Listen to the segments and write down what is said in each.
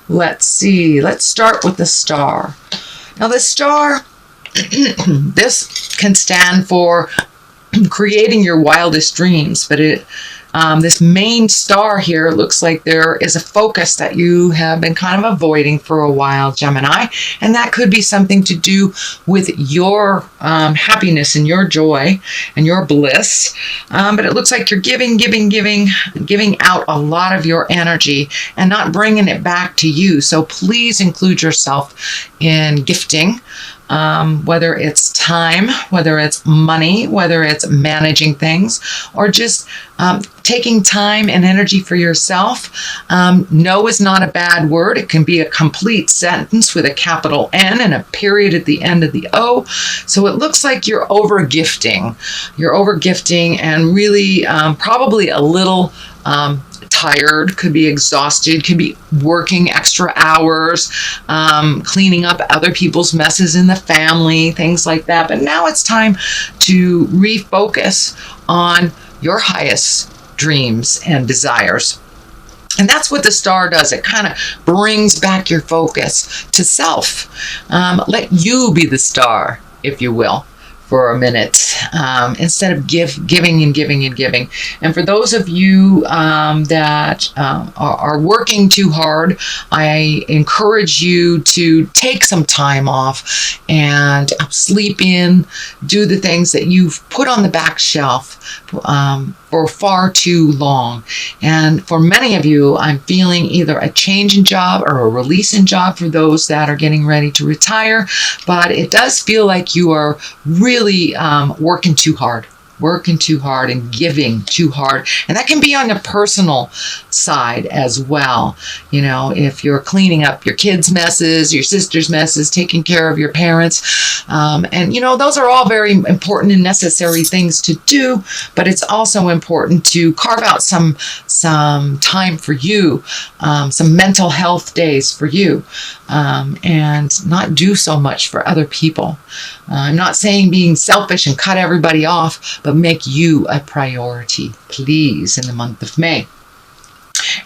Let's see. Let's start with the star. Now, the star, this can stand for creating your wildest dreams, but this main star here, it looks like there is a focus that you have been kind of avoiding for a while, Gemini, and that could be something to do with your happiness and your joy and your bliss, but it looks like you're giving out a lot of your energy and not bringing it back to you. So please include yourself in gifting. Whether it's time, whether it's money, whether it's managing things, or just taking time and energy for yourself. No is not a bad word. It can be a complete sentence with a capital N and a period at the end of the O. So it looks like you're over gifting. You're over gifting and really probably a little tired, could be exhausted, could be working extra hours, cleaning up other people's messes in the family, things like that. But now it's time to refocus on your highest dreams and desires. And that's what the star does. It kind of brings back your focus to self. Let you be the star, if you will, for a minute, instead of giving. And for those of you that are working too hard, I encourage you to take some time off and sleep in, do the things that you've put on the back shelf for far too long. And for many of you, I'm feeling either a change in job or a release in job for those that are getting ready to retire. But it does feel like you are really working too hard and giving too hard. And that can be on the personal side as well. You know, if you're cleaning up your kids' messes, your sister's messes, taking care of your parents. And, you know, those are all very important and necessary things to do. But it's also important to carve out some time for you, some mental health days for you, and not do so much for other people. I'm not saying being selfish and cut everybody off, but make you a priority, please, in the month of May.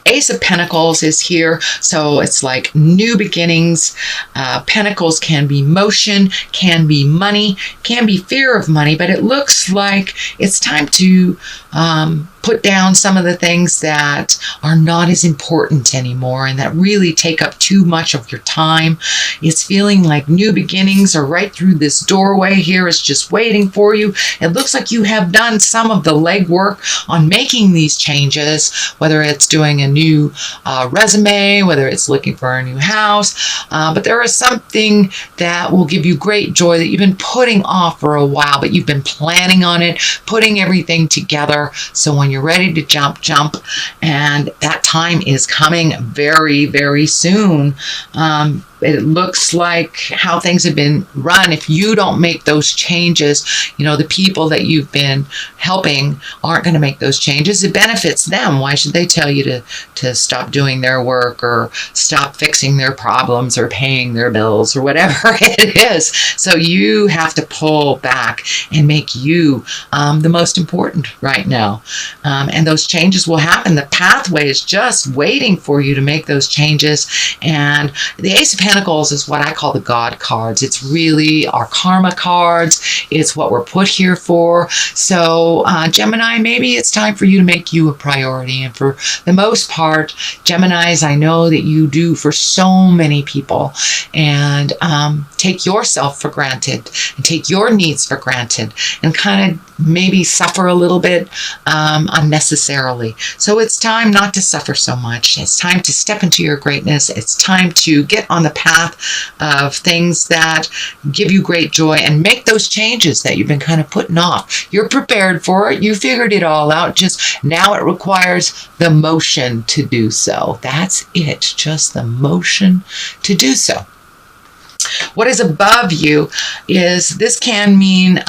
Ace of Pentacles is here, so it's like new beginnings. Pentacles can be motion, can be money, can be fear of money, but it looks like it's time to put down some of the things that are not as important anymore and that really take up too much of your time. It's feeling like new beginnings are right through this doorway here. It's just waiting for you. It looks like you have done some of the legwork on making these changes, whether it's doing a new resume, whether it's looking for a new house, but there is something that will give you great joy that you've been putting off for a while, but you've been planning on it, putting everything together. So when you're ready to jump, and that time is coming very, very soon. It looks like how things have been run. If you don't make those changes, you know, the people that you've been helping aren't going to make those changes. It benefits them. Why should they tell you to stop doing their work or stop fixing their problems or paying their bills or whatever it is? So you have to pull back and make you the most important right now. And those changes will happen. The pathway is just waiting for you to make those changes. And the Ace of Pentacles is what I call the God cards. It's really our karma cards. It's what we're put here for. So Gemini, maybe it's time for you to make you a priority. And for the most part, Geminis, I know that you do for so many people. And take yourself for granted and take your needs for granted and kind of maybe suffer a little bit unnecessarily. So it's time not to suffer so much. It's time to step into your greatness. It's time to get on the path of things that give you great joy and make those changes that you've been kind of putting off. You're prepared for it. You figured it all out. Just now it requires the motion to do so. That's it. Just the motion to do so. What is above you is this can mean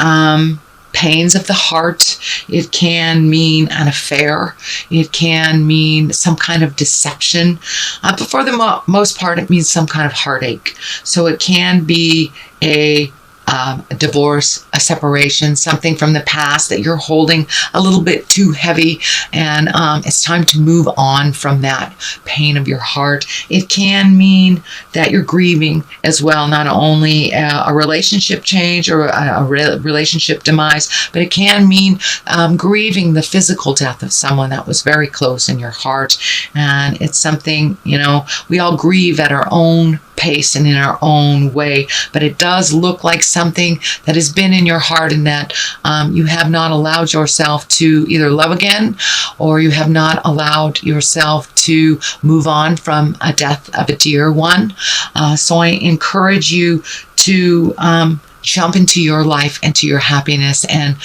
pains of the heart. It can mean an affair. It can mean some kind of deception. But for the most part, it means some kind of heartache. So it can be a a divorce, a separation, something from the past that you're holding a little bit too heavy, and it's time to move on from that pain of your heart. It can mean that you're grieving as well, not only a relationship change or a relationship demise, but it can mean grieving the physical death of someone that was very close in your heart. And it's something, we all grieve at our own pace and in our own way, but it does look like something that has been in your heart, and that you have not allowed yourself to either love again, or you have not allowed yourself to move on from a death of a dear one. So I encourage you to jump into your life and to your happiness. And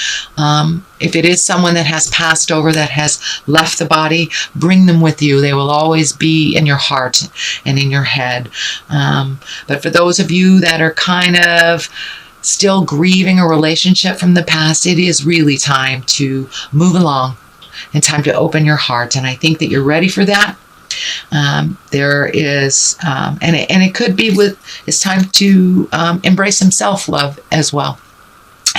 if it is someone that has passed over, that has left the body, bring them with you. They will always be in your heart and in your head. But for those of you that are kind of still grieving a relationship from the past, it is really time to move along and time to open your heart. And I think that you're ready for that. There is, and it could be it's time to embrace some self-love as well,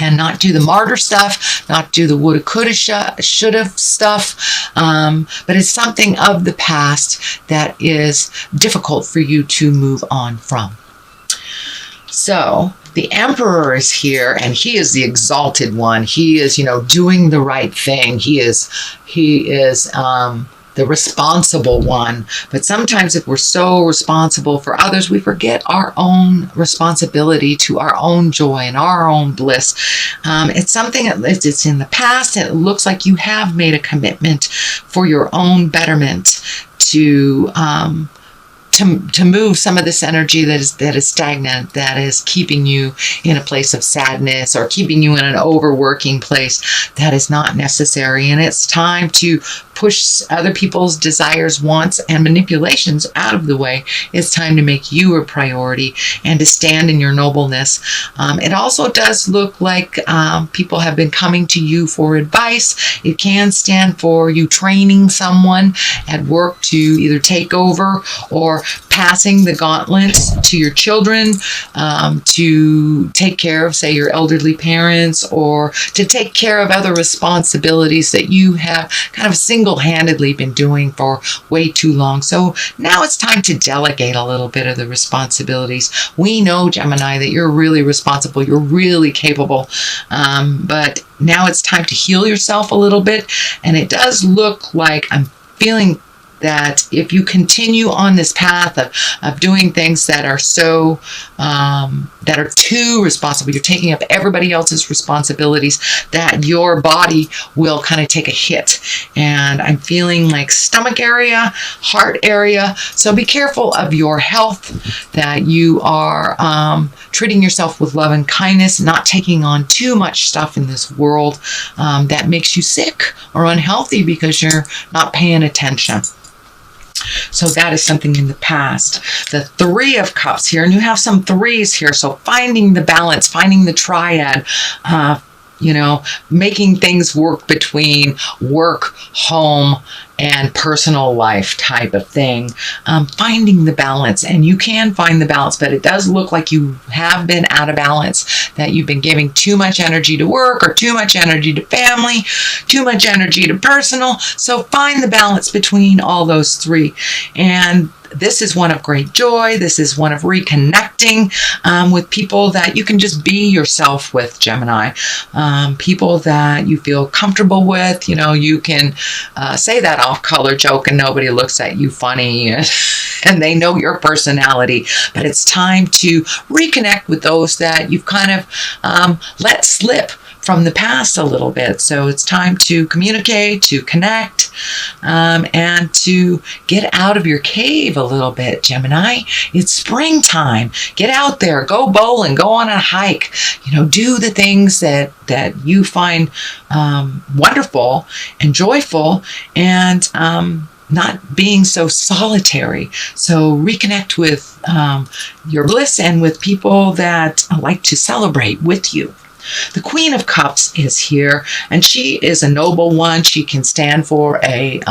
and not do the martyr stuff, not do the woulda, coulda, shoulda stuff, but it's something of the past that is difficult for you to move on from. So the Emperor is here, and he is the exalted one. He is, doing the right thing. He is the responsible one. But sometimes if we're so responsible for others, we forget our own responsibility to our own joy and our own bliss. It's something it's in the past, and it looks like you have made a commitment for your own betterment to move some of this energy that is stagnant, that is keeping you in a place of sadness, or keeping you in an overworking place that is not necessary. And it's time to push other people's desires, wants, and manipulations out of the way. It's time to make you a priority and to stand in your nobleness. It also does look like people have been coming to you for advice. It can stand for you training someone at work to either take over, or passing the gauntlet to your children, to take care of, say, your elderly parents, or to take care of other responsibilities that you have kind of single-handedly been doing for way too long. So now it's time to delegate a little bit of the responsibilities. We know, Gemini, that you're really responsible, you're really capable, but now it's time to heal yourself a little bit. And it does look like I'm feeling that if you continue on this path of doing things that are so, that are too responsible, you're taking up everybody else's responsibilities, that your body will kind of take a hit. And I'm feeling like stomach area, heart area. So be careful of your health, that you are treating yourself with love and kindness, not taking on too much stuff in this world that makes you sick or unhealthy because you're not paying attention. So that is something in the past. The Three of Cups here, and you have some threes here. So finding the balance, finding the triad, making things work between work, home, and personal life type of thing. Finding the balance, and you can find the balance, but it does look like you have been out of balance, that you've been giving too much energy to work, or too much energy to family, too much energy to personal. So find the balance between all those three. And this is one of great joy. This is one of reconnecting with people that you can just be yourself with, Gemini. People that you feel comfortable with. You can say that off-color joke and nobody looks at you funny and they know your personality. But it's time to reconnect with those that you've kind of let slip from the past a little bit. So it's time to communicate, to connect, and to get out of your cave a little bit, Gemini. It's springtime. Get out there, go bowling, go on a hike, do the things that you find wonderful and joyful, and not being so solitary. So reconnect with your bliss and with people that like to celebrate with you. The Queen of Cups is here, and she is a noble one. She can stand for a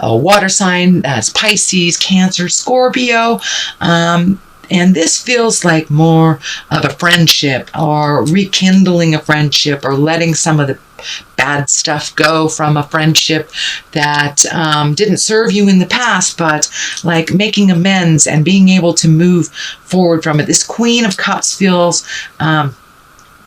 water sign, that's Pisces, Cancer, Scorpio. And this feels like more of a friendship, or rekindling a friendship, or letting some of the bad stuff go from a friendship that didn't serve you in the past, but like making amends and being able to move forward from it. This Queen of Cups feels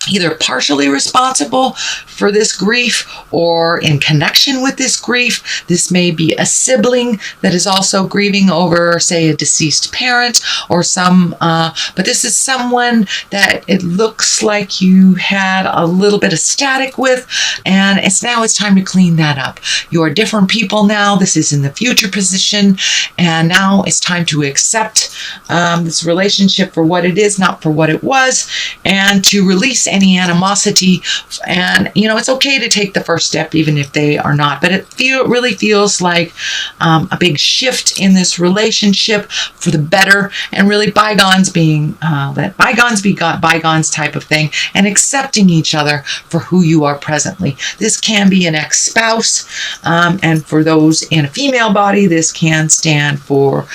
either partially responsible for this grief or in connection with this grief. This may be a sibling that is also grieving over, say, a deceased parent or but this is someone that it looks like you had a little bit of static with, and it's time to clean that up. You are different people now. This is in the future position, and now it's time to accept this relationship for what it is, not for what it was, and to release any animosity. And it's okay to take the first step even if they are not, but it really feels like a big shift in this relationship for the better, and really bygones being let bygones be bygones type of thing, and accepting each other for who you are presently. This can be an ex-spouse, and for those in a female body, this can stand for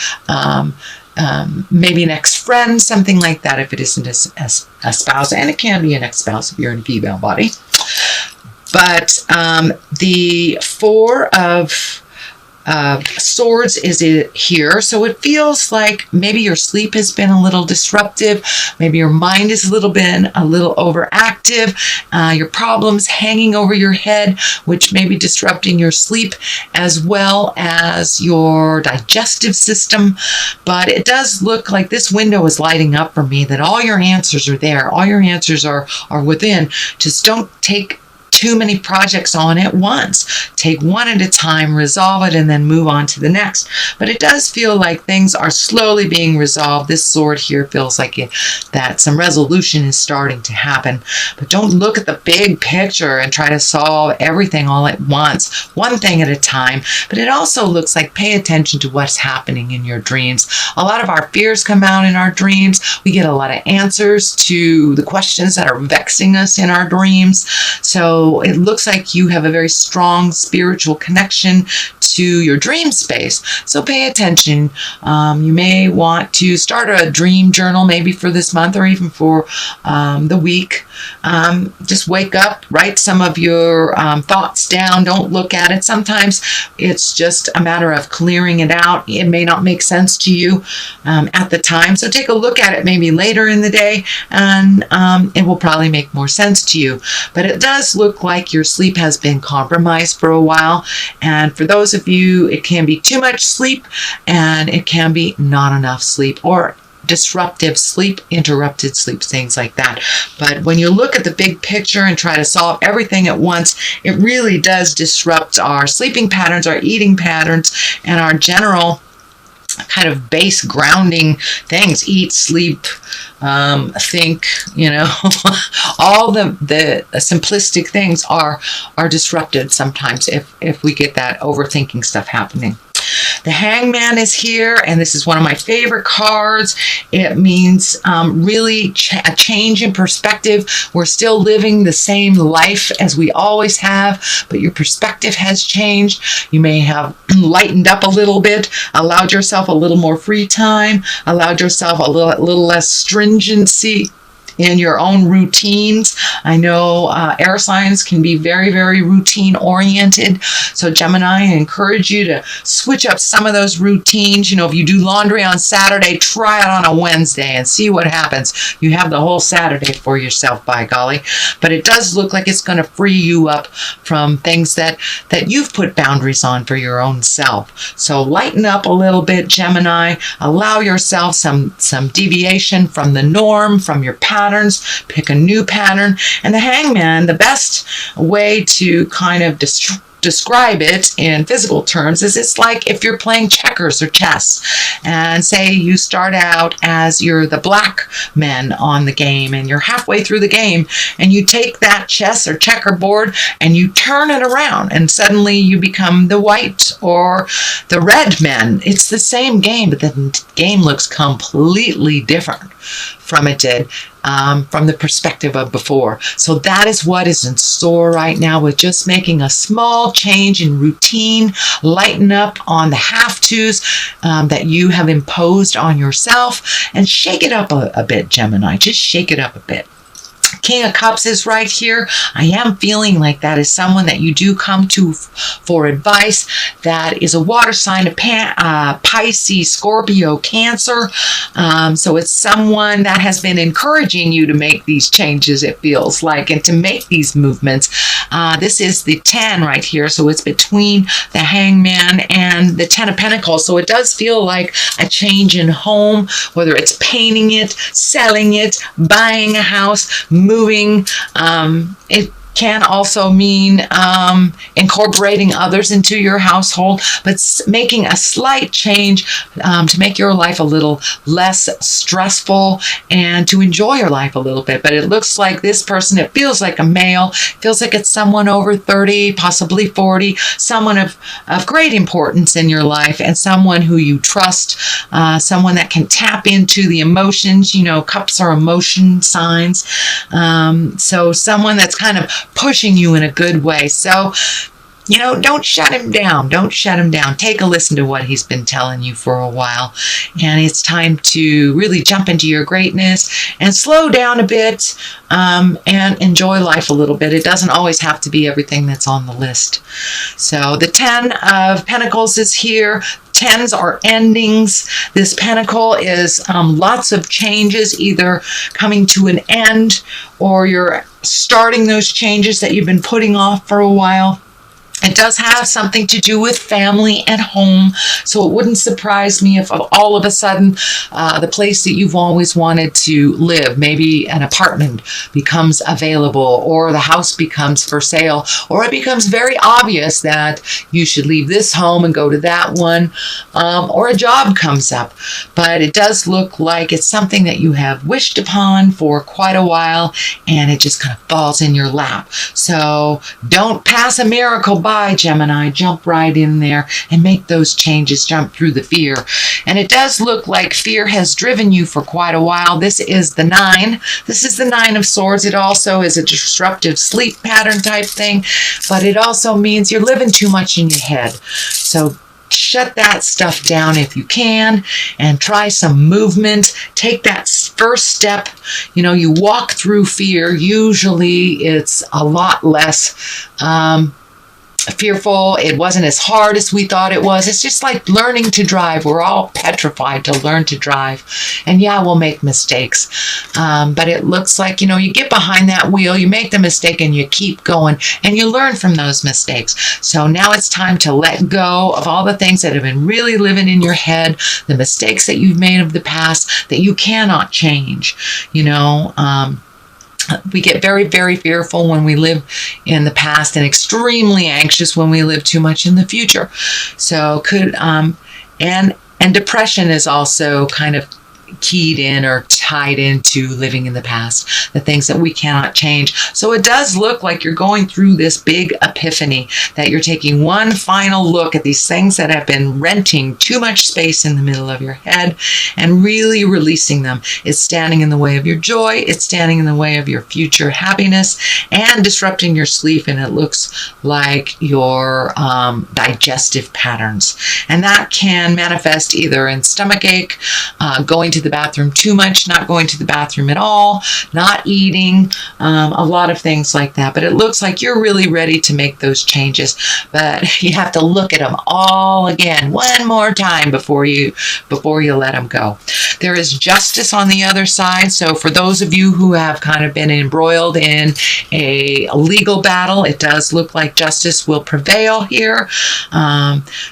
maybe an ex-friend, something like that, if it isn't a spouse, and it can be an ex-spouse if you're in a female body. But the Four of Swords is here, so it feels like maybe your sleep has been a little disruptive, maybe your mind is a little overactive, your problems hanging over your head, which may be disrupting your sleep as well as your digestive system. But it does look like this window is lighting up for me, that all your answers are there, all your answers are within. Just don't take too many projects on at once. Take one at a time, resolve it, and then move on to the next. But it does feel like things are slowly being resolved. This sword here feels like that some resolution is starting to happen. But don't look at the big picture and try to solve everything all at once, one thing at a time. But it also looks like pay attention to what's happening in your dreams. A lot of our fears come out in our dreams. We get a lot of answers to the questions that are vexing us in our dreams. So it looks like you have a very strong spiritual connection to your dream space. So pay attention. You may want to start a dream journal maybe for this month, or even for the week. Just wake up, write some of your thoughts down. Don't look at it. Sometimes it's just a matter of clearing it out. It may not make sense to you at the time. So take a look at it maybe later in the day, and it will probably make more sense to you. But it does look like your sleep has been compromised for a while. And for those of you, it can be too much sleep, and it can be not enough sleep, or disruptive sleep, interrupted sleep, things like that. But when you look at the big picture and try to solve everything at once, it really does disrupt our sleeping patterns, our eating patterns, and our general kind of base grounding things. Eat, sleep, think, all the simplistic things are disrupted sometimes if we get that overthinking stuff happening. The Hangman is here, and this is one of my favorite cards. It means really a change in perspective. We're still living the same life as we always have, but your perspective has changed. You may have lightened up a little bit, allowed yourself a little more free time, allowed yourself a little less stringency in your own routines. I know air signs can be very, very routine oriented. So Gemini, I encourage you to switch up some of those routines. If you do laundry on Saturday, try it on a Wednesday and see what happens. You have the whole Saturday for yourself, by golly. But it does look like it's going to free you up from things that you've put boundaries on for your own self. So lighten up a little bit, Gemini. Allow yourself some deviation from the norm, from your patterns. Pick a new pattern. And the Hangman, the best way to kind of describe it in physical terms is it's like if you're playing checkers or chess, and say you start out as you're the black man on the game, and you're halfway through the game, and you take that chess or checkerboard and you turn it around, and suddenly you become the white or the red man. It's the same game, but the game looks completely different from it did. from the perspective of before. So that is what is in store right now, with just making a small change in routine, lighten up on the have-tos that you have imposed on yourself, and shake it up a bit, Gemini. Just shake it up a bit. King of Cups is right here. I am feeling like that is someone that you do come to for advice. That is a water sign of Pisces, Scorpio, Cancer. So it's someone that has been encouraging you to make these changes, it feels like, and to make these movements. This is the 10 right here. So it's between the Hangman and the 10 of Pentacles. So it does feel like a change in home, whether it's painting it, selling it, buying a house, moving. It can also mean incorporating others into your household, but making a slight change to make your life a little less stressful and to enjoy your life a little bit. But it looks like this person, it feels like a male, feels like it's someone over 30, possibly 40, someone of great importance in your life, and someone who you trust, someone that can tap into the emotions. You know, cups are emotion signs. So someone that's kind of pushing you in a good way. So, you know, don't shut him down. Don't shut him down. Take a listen to what he's been telling you for a while. And it's time to really jump into your greatness and slow down a bit and enjoy life a little bit. It doesn't always have to be everything that's on the list. So the 10 of Pentacles is here. 10s are endings. This pentacle is lots of changes, either coming to an end or you're starting those changes that you've been putting off for a while. It does have something to do with family and home, so it wouldn't surprise me if all of a sudden the place that you've always wanted to live, maybe an apartment, becomes available, or the house becomes for sale, or it becomes very obvious that you should leave this home and go to that one, or a job comes up. But it does look like it's something that you have wished upon for quite a while, and it just kind of falls in your lap. So don't pass a miracle by, Gemini. Jump right in there and make those changes. Jump through the fear. And it does look like fear has driven you for quite a while. This is the 9. This is the 9 of Swords. It also is a disruptive sleep pattern type thing, but it also means you're living too much in your head. So shut that stuff down if you can and try some movement. Take that first step. You know, you walk through fear. Usually it's a lot less fearful. It wasn't as hard as we thought it was. It's just like learning to drive. We're all petrified to learn to drive. And yeah, we'll make mistakes. But it looks like, you know, you get behind that wheel, you make the mistake, and you keep going, and you learn from those mistakes. So now it's time to let go of all the things that have been really living in your head, the mistakes that you've made of the past that you cannot change. You know, we get very, very fearful when we live in the past, and extremely anxious when we live too much in the future. So and depression is also kind of keyed in or tied into living in the past, the things that we cannot change. So it does look like you're going through this big epiphany, that you're taking one final look at these things that have been renting too much space in the middle of your head and really releasing them. It's standing in the way of your joy. It's standing in the way of your future happiness and disrupting your sleep. And it looks like your digestive patterns. And that can manifest either in stomachache, going to the bathroom too much, not going to the bathroom at all, not eating, a lot of things like that. But it looks like you're really ready to make those changes, but you have to look at them all again one more time before you let them go. There is justice on the other side. So for those of you who have kind of been embroiled in a legal battle, it does look like justice will prevail here.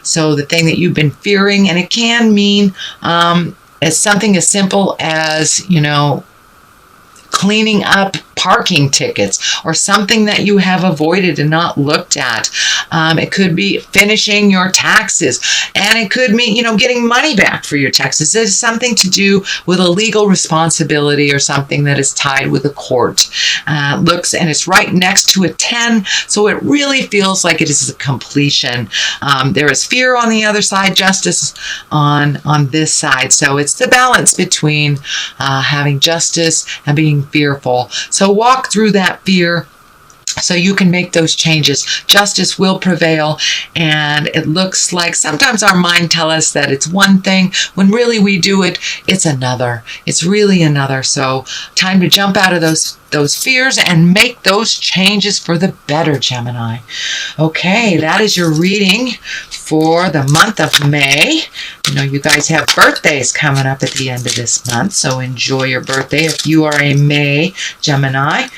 So the thing that you've been fearing, and it can mean as something as simple as, you know, cleaning up parking tickets or something that you have avoided and not looked at. It could be finishing your taxes, and it could mean, getting money back for your taxes. It's something to do with a legal responsibility or something that is tied with a court. And it's right next to a 10, so it really feels like it is a completion. There is fear on the other side, justice on this side. So it's the balance between having justice and being fearful. So walk through that fear so you can make those changes. Justice will prevail, and it looks like sometimes our mind tells us that it's one thing when really we do it, it's another. It's really another. So time to jump out of those fears and make those changes for the better, Gemini. Okay, that is your reading for the month of May. You guys have birthdays coming up at the end of this month, so enjoy your birthday if you are a May Gemini.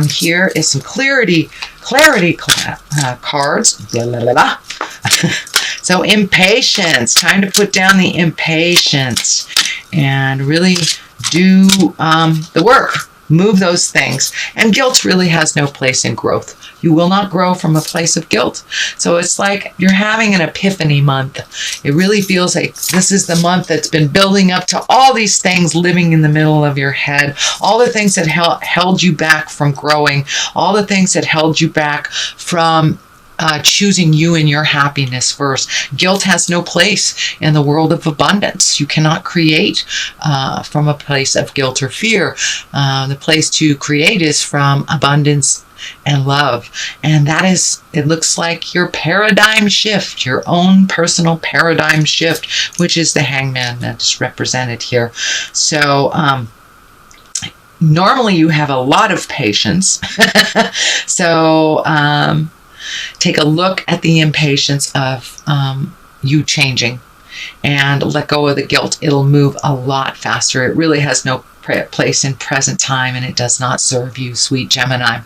Here is some clarity cards. Blah, blah, blah, blah. So impatience. Time to put down the impatience and really do the work. Move those things. And guilt really has no place in growth. You will not grow from a place of guilt. So it's like you're having an epiphany month. It really feels like this is the month that's been building up to all these things living in the middle of your head. All the things that held you back from growing. All the things that held you back from choosing you and your happiness first. Guilt has no place in the world of abundance. You cannot create from a place of guilt or fear. The place to create is from abundance and love. And that is, it looks like your paradigm shift, your own personal paradigm shift, which is the Hangman that is represented here. So, normally you have a lot of patience. So, take a look at the impatience of you changing and let go of the guilt. It'll move a lot faster. It really has no place in present time, and it does not serve you, sweet Gemini.